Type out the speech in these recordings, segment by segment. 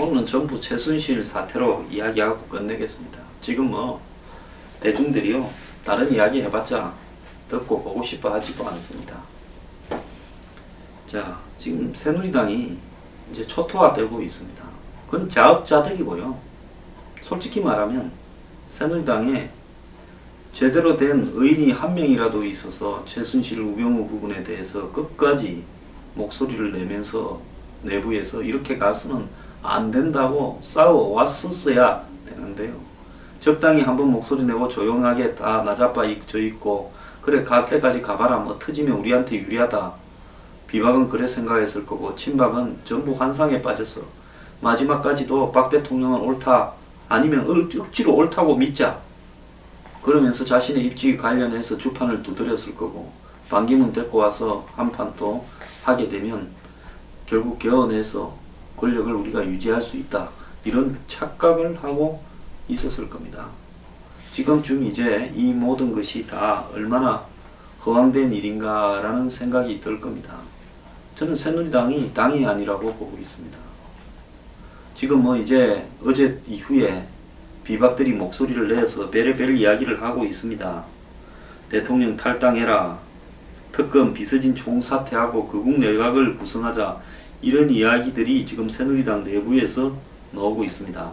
오늘은 전부 최순실 사태로 이야기하고 끝내겠습니다. 지금 대중들이요 다른 이야기 해봤자 듣고 보고 싶어 하지도 않습니다. 자, 지금 새누리당이 이제 초토화되고 있습니다. 그건 자업자득이고요. 솔직히 말하면 새누리당에 제대로 된 의인이 한 명이라도 있어서 최순실, 우병우 부분에 대해서 끝까지 목소리를 내면서 내부에서 이렇게 가서는 안 된다고 싸워왔었어야 되는데요. 적당히 한번 목소리 내고 조용하게 다 나자빠 저 있고 그래 갈 때까지 가봐라 뭐 터지면 우리한테 유리하다. 비박은 그래 생각했을 거고 친박은 전부 환상에 빠져서 마지막까지도 박 대통령은 옳다 아니면 억지로 옳다고 믿자 그러면서 자신의 입지 관련해서 주판을 두드렸을 거고 반기문 데리고 와서 한판 또 하게 되면 결국 개헌해서 권력을 우리가 유지할 수 있다 이런 착각을 하고 있었을 겁니다. 지금쯤 이제 이 모든 것이 다 얼마나 허황된 일인가라는 생각이 들 겁니다. 저는 새누리당이 당이 아니라고 보고 있습니다. 지금 이제 어제 이후에 비박들이 목소리를 내서 베레벨 이야기를 하고 있습니다. 대통령 탈당해라. 특검 비서진 총사퇴하고 극우 내각을 구성하자. 이런 이야기들이 지금 새누리당 내부에서 나오고 있습니다.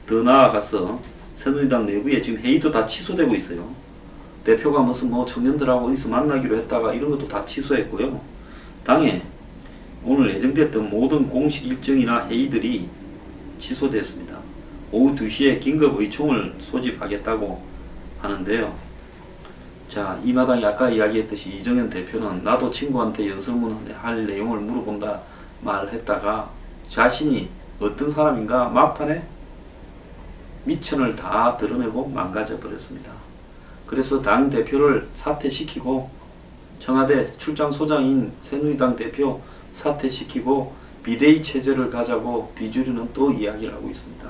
더 나아가서 새누리당 내부에 지금 회의도 다 취소되고 있어요. 대표가 무슨 청년들하고 어디서 만나기로 했다가 이런 것도 다 취소했고요. 당에 오늘 예정됐던 모든 공식 일정이나 회의들이 취소됐습니다. 오후 2시에 긴급 의총을 소집하겠다고 하는데요. 자, 이 마당에 아까 이야기했듯이 이정현 대표는 나도 친구한테 연설문 할 내용을 물어본다 말했다가 자신이 어떤 사람인가 막판에 미천을 다 드러내고 망가져 버렸습니다. 그래서 당 대표를 사퇴시키고 청와대 출장소장인 새누리당 대표 사퇴시키고 비대위 체제를 가자고 비주류는 또 이야기를 하고 있습니다.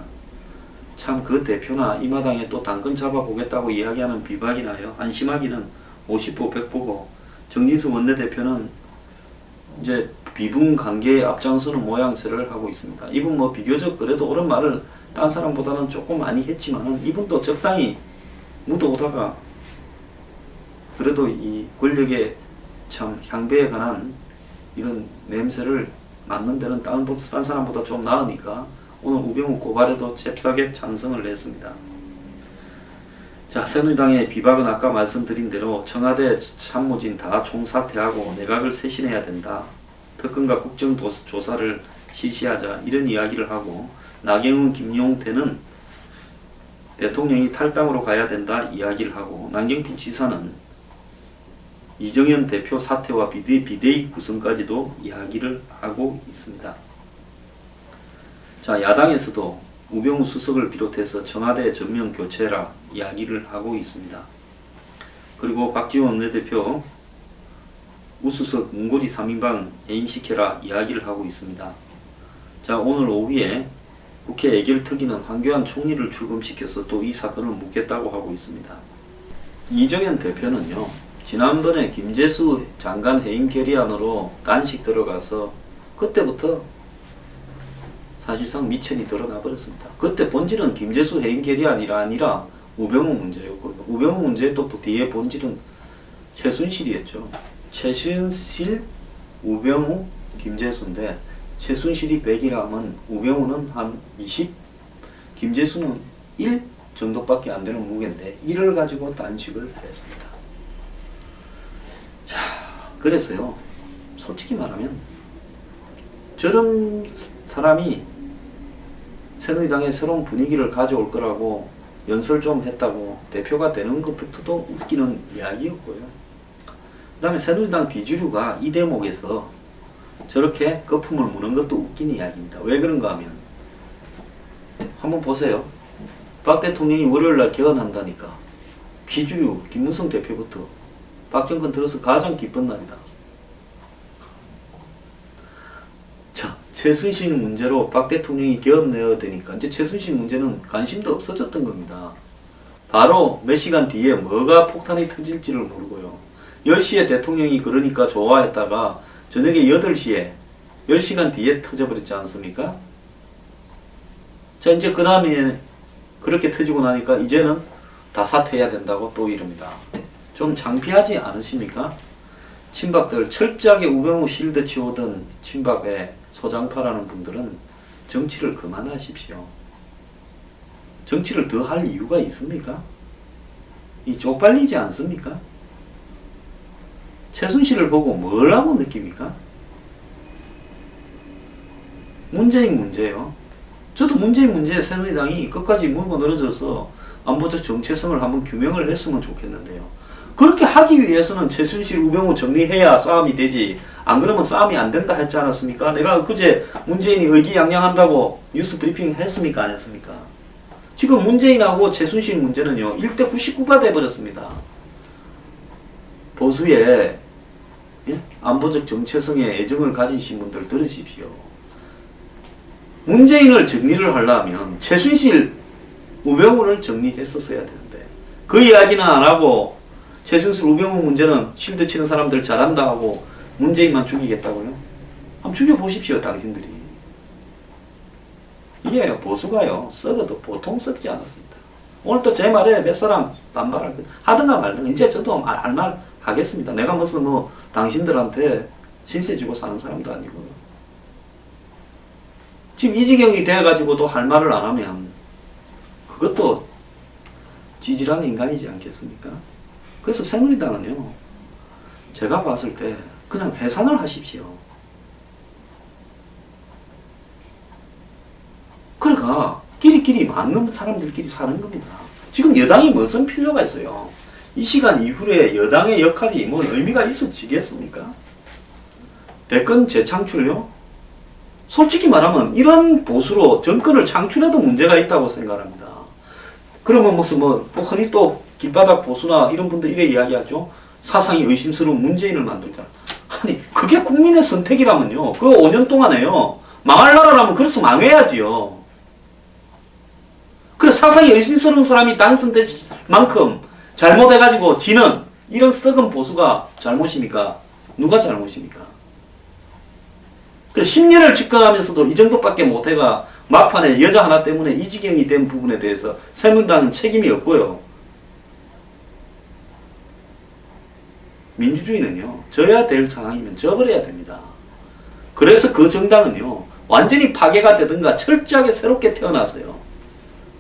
참 그 대표나 이 마당에 또 당권 잡아보겠다고 이야기하는 비박이나요. 안심하기는 50보 100보고 정진수 원내대표는 이제 비분 관계에 앞장서는 모양새를 하고 있습니다. 이분 비교적 그래도 옳은 말을 딴 사람보다는 조금 많이 했지만 이분도 적당히 묻어오다가 그래도 이 권력의 참 향배에 관한 이런 냄새를 맡는 데는 딴 사람보다 좀 나으니까 오늘 우병우 고발에도 잽싸게 찬성을 냈습니다. 자, 새누리당의 비박은 아까 말씀드린 대로 청와대 참모진 다 총사퇴하고 내각을 쇄신해야 된다. 특검과 국정조사를 실시하자 이런 이야기를 하고 나경원, 김용태는 대통령이 탈당으로 가야 된다 이야기를 하고 남경필 지사는 이정현 대표 사퇴와 비대위 구성까지도 이야기를 하고 있습니다. 자, 야당에서도 우병우 수석을 비롯해서 청와대 전면 교체라 이야기를 하고 있습니다. 그리고 박지원 원내대표 우수석 문고리 3인방 해임시켜라 이야기를 하고 있습니다. 자, 오늘 오후에 국회 예결특위는 황교안 총리를 출범시켜서 또 이 사건을 묻겠다고 하고 있습니다. 이정현 대표는요, 지난번에 김재수 장관 해임 결의안으로 단식 들어가서 그때부터 사실상 미천이 드러나 버렸습니다. 그때 본질은 김재수 해임 결의안이 아니라 우병우 문제였고요. 우병우 문제의 또 뒤에 본질은 최순실이었죠. 최순실, 우병우, 김재수인데 최순실이 100이라면 우병우는 한 20, 김재수는 1 정도밖에 안 되는 무게인데 1을 가지고 단식을 했습니다. 자, 그래서요, 솔직히 말하면 저런 사람이 새누리당의 새로운 분위기를 가져올 거라고 연설 좀 했다고 대표가 되는 것부터도 웃기는 이야기였고요. 그 다음에 새누리당 비주류가 이 대목에서 저렇게 거품을 무는 것도 웃긴 이야기입니다. 왜 그런가 하면 한번 보세요. 박 대통령이 월요일날 개헌한다니까 비주류 김무성 대표부터 박정권 들어서 가장 기쁜 날이다. 자, 최순실 문제로 박 대통령이 개헌내야 되니까 이제 최순실 문제는 관심도 없어졌던 겁니다. 바로 몇 시간 뒤에 뭐가 폭탄이 터질지를 모르고요. 10시에 대통령이 그러니까 좋아했다가 저녁에 8시에 10시간 뒤에 터져버렸지 않습니까? 자, 이제 그 다음에 그렇게 터지고 나니까 이제는 다 사퇴해야 된다고 또 이럽니다. 좀 창피하지 않으십니까? 친박들 철저하게 우병우 실드 치우던 친박의 소장파라는 분들은 정치를 그만하십시오. 정치를 더 할 이유가 있습니까? 이 쪽팔리지 않습니까? 최순실을 보고 뭐라고 느낍니까? 문재인 문제요. 저도 문재인 문제에 새누리당이 끝까지 물고 늘어져서 안보적 정체성을 한번 규명을 했으면 좋겠는데요. 그렇게 하기 위해서는 최순실, 우병우 정리해야 싸움이 되지. 안 그러면 싸움이 안 된다 했지 않았습니까? 내가 그제 문재인이 의기양양한다고 뉴스 브리핑 했습니까? 안 했습니까? 지금 문재인하고 최순실 문제는요, 1대 99가 돼버렸습니다. 보수의 안보적 정체성에 애정을 가지신 분들 들으십시오. 문재인을 정리를 하려면 최순실, 우병우를 정리했었어야 되는데 그 이야기는 안 하고 최순실, 우병우 문제는 실드 치는 사람들 잘한다 하고 문재인만 죽이겠다고요? 한번 죽여보십시오, 당신들이. 이게 보수가요, 썩어도 보통 썩지 않았습니다. 오늘 또 제 말에 몇 사람 반발할 거 하든가 말든가 이제 저도 할 말 하겠습니다. 내가 무슨 당신들한테 신세 지고 사는 사람도 아니고. 지금 이 지경이 돼가지고도 할 말을 안 하면 그것도 지질한 인간이지 않겠습니까? 그래서 새누리당은요, 제가 봤을 때 그냥 해산을 하십시오. 그러니까 끼리끼리 맞는 사람들끼리 사는 겁니다. 지금 여당이 무슨 필요가 있어요? 이 시간 이후에 여당의 역할이 뭔 의미가 있어지겠습니까? 대권 재창출요? 솔직히 말하면 이런 보수로 정권을 창출해도 문제가 있다고 생각합니다. 그러면 무슨 흔히 또 길바닥 보수나 이런 분들 이래 이야기하죠. 사상이 의심스러운 문재인을 만들자. 아니 그게 국민의 선택이라면요, 그 5년 동안에요 망할 나라라면 그래서 망해야지요. 그래 사상이 의심스러운 사람이 당선될 만큼 잘못해가지고 지는 이런 썩은 보수가 잘못입니까? 누가 잘못입니까? 그래 10년을 집권하면서도 이 정도밖에 못해가 막판에 여자 하나 때문에 이 지경이 된 부분에 대해서 새누리당은 책임이 없고요. 민주주의는요, 져야 될 상황이면 져버려야 됩니다. 그래서 그 정당은요, 완전히 파괴가 되든가 철저하게 새롭게 태어나서요,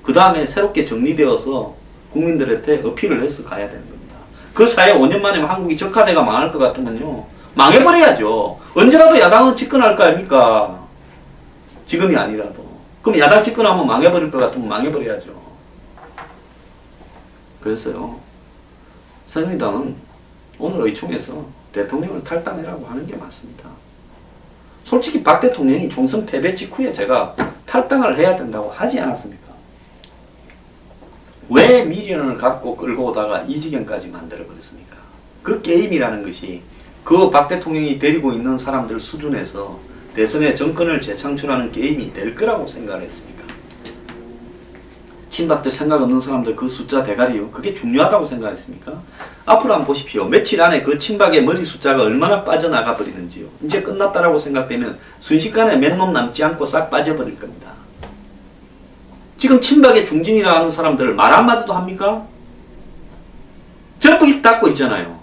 그 다음에 새롭게 정리되어서 국민들한테 어필을 해서 가야 되는 겁니다. 그 사이에 5년 만에 한국이 적화돼가 망할 것 같으면요, 망해버려야죠. 언제라도 야당은 집권할 거 아닙니까? 지금이 아니라도. 그럼 야당 집권하면 망해버릴 것 같으면 망해버려야죠. 그래서요, 새누리당은 오늘 의총에서 대통령을 탈당해라고 하는 게 맞습니다. 솔직히 박 대통령이 총선 패배 직후에 제가 탈당을 해야 된다고 하지 않았습니까? 왜 미련을 갖고 끌고 오다가 이 지경까지 만들어버렸습니까? 그 게임이라는 것이 그 박 대통령이 데리고 있는 사람들 수준에서 대선에 정권을 재창출하는 게임이 될 거라고 생각을 했습니까? 친박들 생각 없는 사람들 그 숫자 대가리요, 그게 중요하다고 생각했습니까? 앞으로 한번 보십시오. 며칠 안에 그 친박의 머리 숫자가 얼마나 빠져나가 버리는지요. 이제 끝났다라고 생각되면 순식간에 몇 놈 남지 않고 싹 빠져버릴 겁니다. 지금 친박의 중진이라 하는 사람들 말 한마디도 합니까? 전부 입 닫고 있잖아요.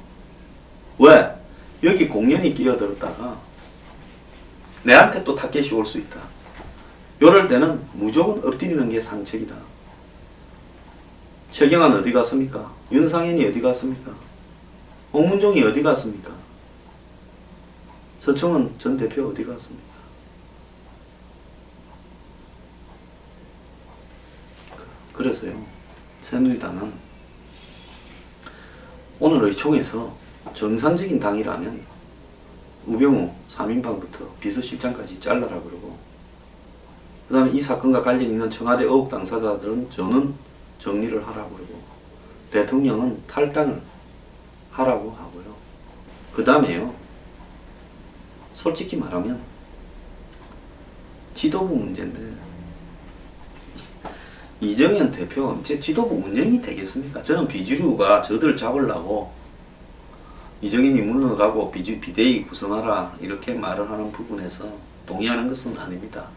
왜? 여기 공연이 끼어들었다가 내한테 또 타겟이 올 수 있다. 이럴 때는 무조건 엎드리는 게 상책이다. 최경환 어디 갔습니까? 윤상현이 어디 갔습니까? 홍문종이 어디 갔습니까? 서청원 전 대표 어디 갔습니까? 그래서요, 새누리당은 오늘 의총에서 정상적인 당이라면 우병우 3인방부터 비서실장까지 잘라라 그러고, 그 다음에 이 사건과 관련 있는 청와대 의혹 당사자들은 저는 정리를 하라고 그러고, 대통령은 탈당을 하라고 하고요. 그 다음에요, 솔직히 말하면 지도부 문제인데, 이정현 대표 제 지도부 운영이 되겠습니까? 저는 비주류가 저들 잡으려고 이정현이 물러가고 비대위 구성하라 이렇게 말을 하는 부분에서 동의하는 것은 아닙니다.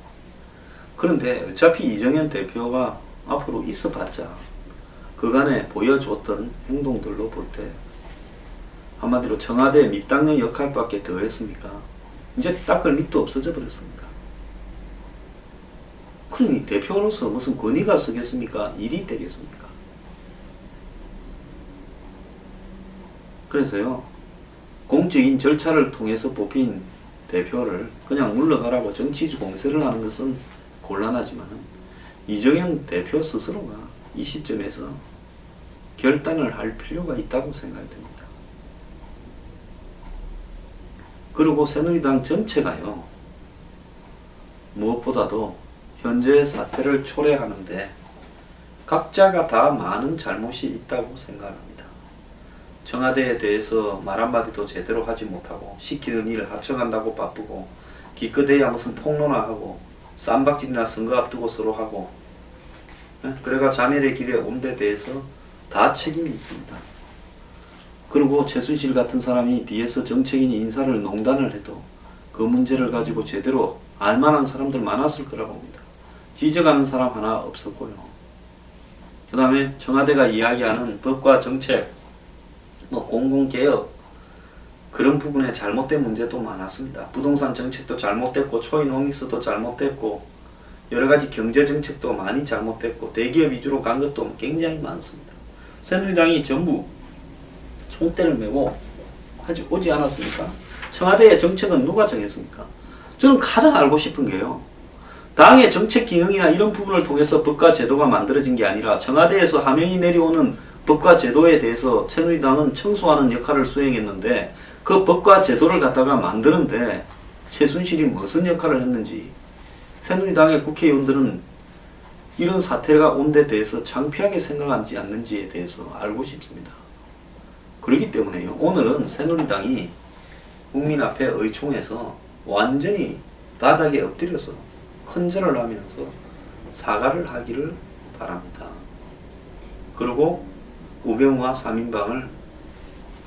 그런데 어차피 이정현 대표가 앞으로 있어봤자 그간에 보여줬던 행동들로 볼 때 한마디로 청와대 밑당는 역할밖에 더 했습니까? 이제 닦을 밑도 없어져 버렸습니다. 그러니 대표로서 무슨 권위가 서겠습니까? 일이 되겠습니까? 그래서요, 공적인 절차를 통해서 뽑힌 대표를 그냥 물러가라고 정치 공세를 하는 것은 곤란하지만 이정현 대표 스스로가 이 시점에서 결단을 할 필요가 있다고 생각이 듭니다. 그리고 새누리당 전체가요, 무엇보다도 현재 사태를 초래하는데 각자가 다 많은 잘못이 있다고 생각합니다. 청와대에 대해서 말 한마디도 제대로 하지 못하고 시키는 일을 하청한다고 바쁘고 기껏해야 무슨 폭로나 쌈박질이나 선거 앞두고 서로 하고, 그래가 자멸의 길에 온 데 대해서 다 책임이 있습니다. 그리고 최순실 같은 사람이 뒤에서 정책인 인사를 농단을 해도 그 문제를 가지고 제대로 알만한 사람들 많았을 거라고 봅니다. 지적하는 사람 하나 없었고요. 그 다음에 청와대가 이야기하는 법과 정책, 공공개혁, 그런 부분에 잘못된 문제도 많았습니다. 부동산 정책도 잘못됐고 초인 홈리스도 잘못됐고 여러가지 경제정책도 많이 잘못됐고 대기업 위주로 간 것도 굉장히 많습니다. 새누리당이 전부 총대를 메고 오지 않았습니까? 청와대의 정책은 누가 정했습니까? 저는 가장 알고 싶은 게요, 당의 정책 기능이나 이런 부분을 통해서 법과 제도가 만들어진 게 아니라 청와대에서 하명이 내려오는 법과 제도에 대해서 새누리당은 청소하는 역할을 수행했는데 그 법과 제도를 갖다가 만드는데 최순실이 무슨 역할을 했는지 새누리당의 국회의원들은 이런 사태가 온 데 대해서 창피하게 생각하지 않는지에 대해서 알고 싶습니다. 그렇기 때문에요, 오늘은 새누리당이 국민 앞에 의총에서 완전히 바닥에 엎드려서 큰절을 하면서 사과를 하기를 바랍니다. 그리고 우병우와 3인방을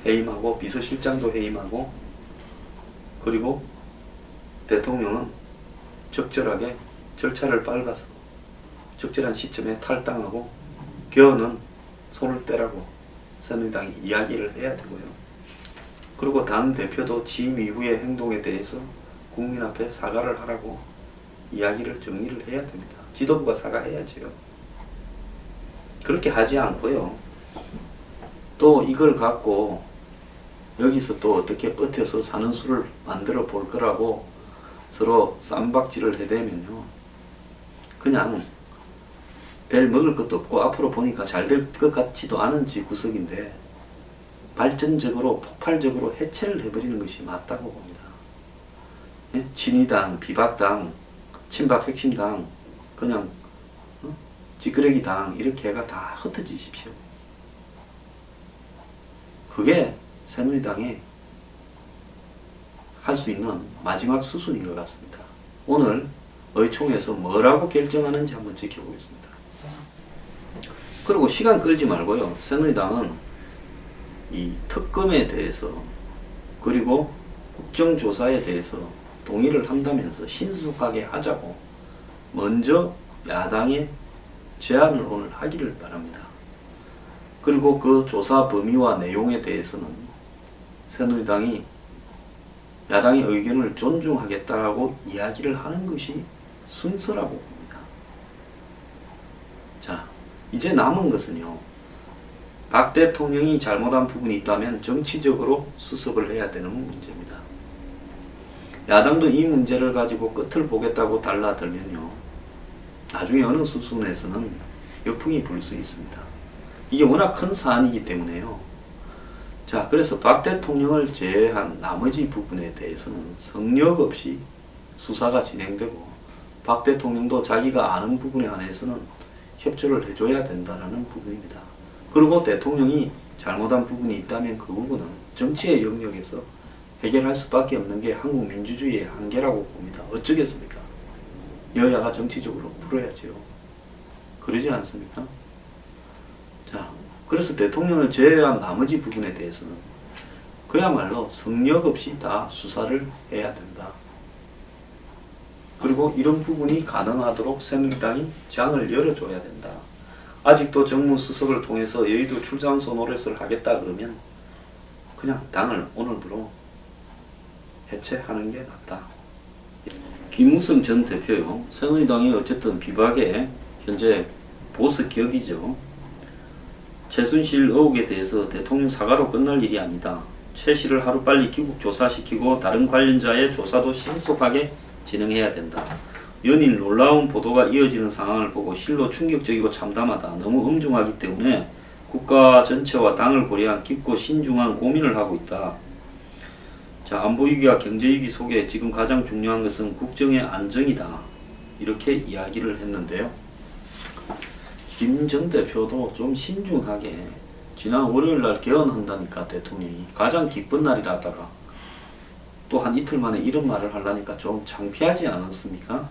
해임하고 비서실장도 해임하고, 그리고 대통령은 적절하게 절차를 밟아서 적절한 시점에 탈당하고 겨우는 손을 떼라고 새누리당이 이야기를 해야 되고요. 그리고 당 대표도 취임 이후의 행동에 대해서 국민 앞에 사과를 하라고 이야기를 정리를 해야 됩니다. 지도부가 사과해야지요. 그렇게 하지 않고요, 또 이걸 갖고 여기서 또 어떻게 버텨서 사는 수를 만들어 볼 거라고 서로 쌈박질을 해대면요, 그냥 별 먹을 것도 없고 앞으로 보니까 잘 될 것 같지도 않은 구석인데 발전적으로 폭발적으로 해체를 해버리는 것이 맞다고 봅니다. 예? 친이당, 비박당, 친박 핵심당, 그냥 찌끄레기당 이렇게 해가 다 흩어지십시오. 그게 새누리당이 할 수 있는 마지막 수순인 것 같습니다. 오늘 의총에서 뭐라고 결정하는지 한번 지켜보겠습니다. 그리고 시간 끌지 말고요, 새누리당은 이 특검에 대해서 그리고 국정조사에 대해서 동의를 한다면서 신속하게 하자고 먼저 야당에 제안을 오늘 하기를 바랍니다. 그리고 그 조사 범위와 내용에 대해서는 새누리당이 야당의 의견을 존중하겠다고 이야기를 하는 것이 순서라고 봅니다. 자, 이제 남은 것은요, 박 대통령이 잘못한 부분이 있다면 정치적으로 수습을 해야 되는 문제입니다. 야당도 이 문제를 가지고 끝을 보겠다고 달라들면요, 나중에 어느 수순에서는 역풍이 불 수 있습니다. 이게 워낙 큰 사안이기 때문에요. 자, 그래서 박 대통령을 제외한 나머지 부분에 대해서는 성역 없이 수사가 진행되고 박 대통령도 자기가 아는 부분에 한해서는 협조를 해줘야 된다는 부분입니다. 그리고 대통령이 잘못한 부분이 있다면 그 부분은 정치의 영역에서 해결할 수밖에 없는 게 한국 민주주의의 한계라고 봅니다. 어쩌겠습니까? 여야가 정치적으로 풀어야지요. 그러지 않습니까? 자, 그래서 대통령을 제외한 나머지 부분에 대해서는 그야말로 성역 없이 다 수사를 해야 된다. 그리고 이런 부분이 가능하도록 새누리당이 장을 열어줘야 된다. 아직도 정무수석을 통해서 여의도 출장소 노릇을 하겠다 그러면 그냥 당을 오늘부로 해체하는 게 낫다. 김무성 전 대표요. 새누리당이 어쨌든 비박에 현재 보스 격이죠. 최순실 의혹에 대해서 대통령 사과로 끝날 일이 아니다. 최 씨를 하루빨리 귀국 조사시키고 다른 관련자의 조사도 신속하게 진행해야 된다. 연일 놀라운 보도가 이어지는 상황을 보고 실로 충격적이고 참담하다. 너무 엄중하기 때문에 국가 전체와 당을 고려한 깊고 신중한 고민을 하고 있다. 자, 안보위기와 경제위기 속에 지금 가장 중요한 것은 국정의 안정이다. 이렇게 이야기를 했는데요. 김 전 대표도 좀 신중하게 지난 월요일날 개헌한다니까 대통령이 가장 기쁜 날이라 하다가 또 한 이틀 만에 이런 말을 하려니까 좀 창피하지 않았습니까?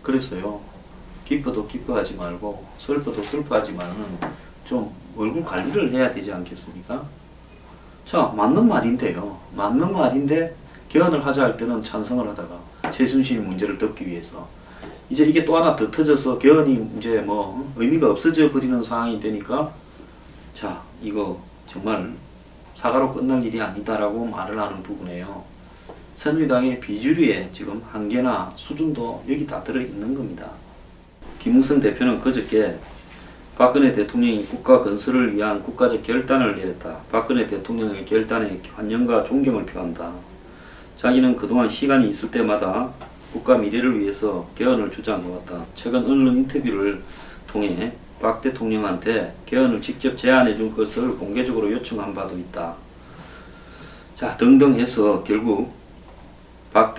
그래서요. 기뻐도 기뻐하지 말고 슬퍼도 슬퍼하지 말는 좀 얼굴 관리를 해야 되지 않겠습니까? 자, 맞는 말인데요. 맞는 말인데 개헌을 하자 할 때는 찬성을 하다가 최순실 문제를 덮기 위해서 이제 이게 또 하나 더 터져서 개헌이 이제 뭐 의미가 없어져 버리는 상황이 되니까 자, 이거 정말 사과로 끝날 일이 아니다라고 말을 하는 부분이에요. 새누리당의 비주류의 지금 한계나 수준도 여기 다 들어있는 겁니다. 김무성 대표는 그저께 박근혜 대통령이 국가 건설을 위한 국가적 결단을 내렸다. 박근혜 대통령의 결단에 환영과 존경을 표한다. 자기는 그동안 시간이 있을 때마다 국가 미래를 위해서 개헌을 주장해왔다. 최근 언론 인터뷰를 통해 박 대통령한테 개헌을 직접 제안해 줄 것을 공개적으로 요청한 바도 있다. 자, 등등 해서 결국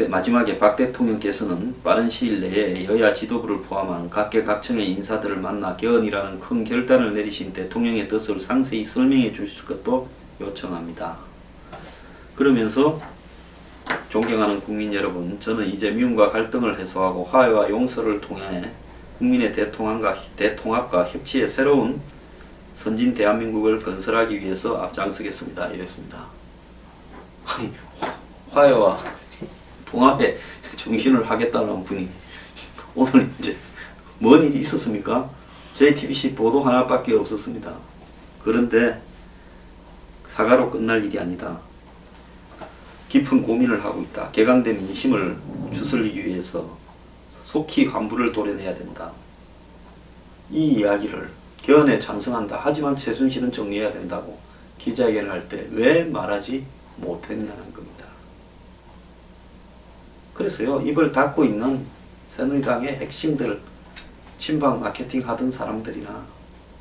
마지막에 박 대통령께서는 빠른 시일 내에 여야 지도부를 포함한 각계각층의 인사들을 만나 개헌이라는 큰 결단을 내리신 대통령의 뜻을 상세히 설명해 주실 것도 요청합니다. 그러면서 존경하는 국민 여러분, 저는 이제 미움과 갈등을 해소하고 화해와 용서를 통해 국민의 대통합과 협치의 새로운 선진 대한민국을 건설하기 위해서 앞장서겠습니다. 이랬습니다. 아니, 화해와 통합에 정신을 하겠다는 분이 오늘 이제 뭔 일이 있었습니까? JTBC 보도 하나밖에 없었습니다. 그런데 사과로 끝날 일이 아니다. 깊은 고민을 하고 있다. 개강된 민심을 추스르기 위해서 속히 환부를 도려내야 된다. 이 이야기를 개헌에 찬성한다. 하지만 최순실은 정리해야 된다고 기자회견을 할 때 왜 말하지 못했냐는 겁니다. 그래서요, 입을 닫고 있는 새누리당의 핵심들, 친박 마케팅 하던 사람들이나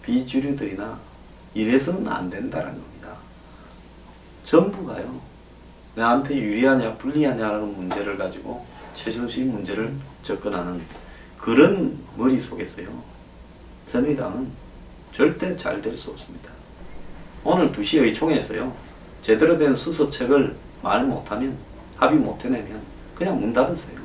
비주류들이나 이래서는 안 된다는 겁니다. 전부가요, 나한테 유리하냐 불리하냐는 문제를 가지고 최순실 문제를 접근하는 그런 머릿속에서요, 새누리당은 절대 잘 될 수 없습니다. 오늘 2시 의총에서요, 제대로 된 수습책을 말 못하면, 합의 못해내면 그냥 문 닫으세요.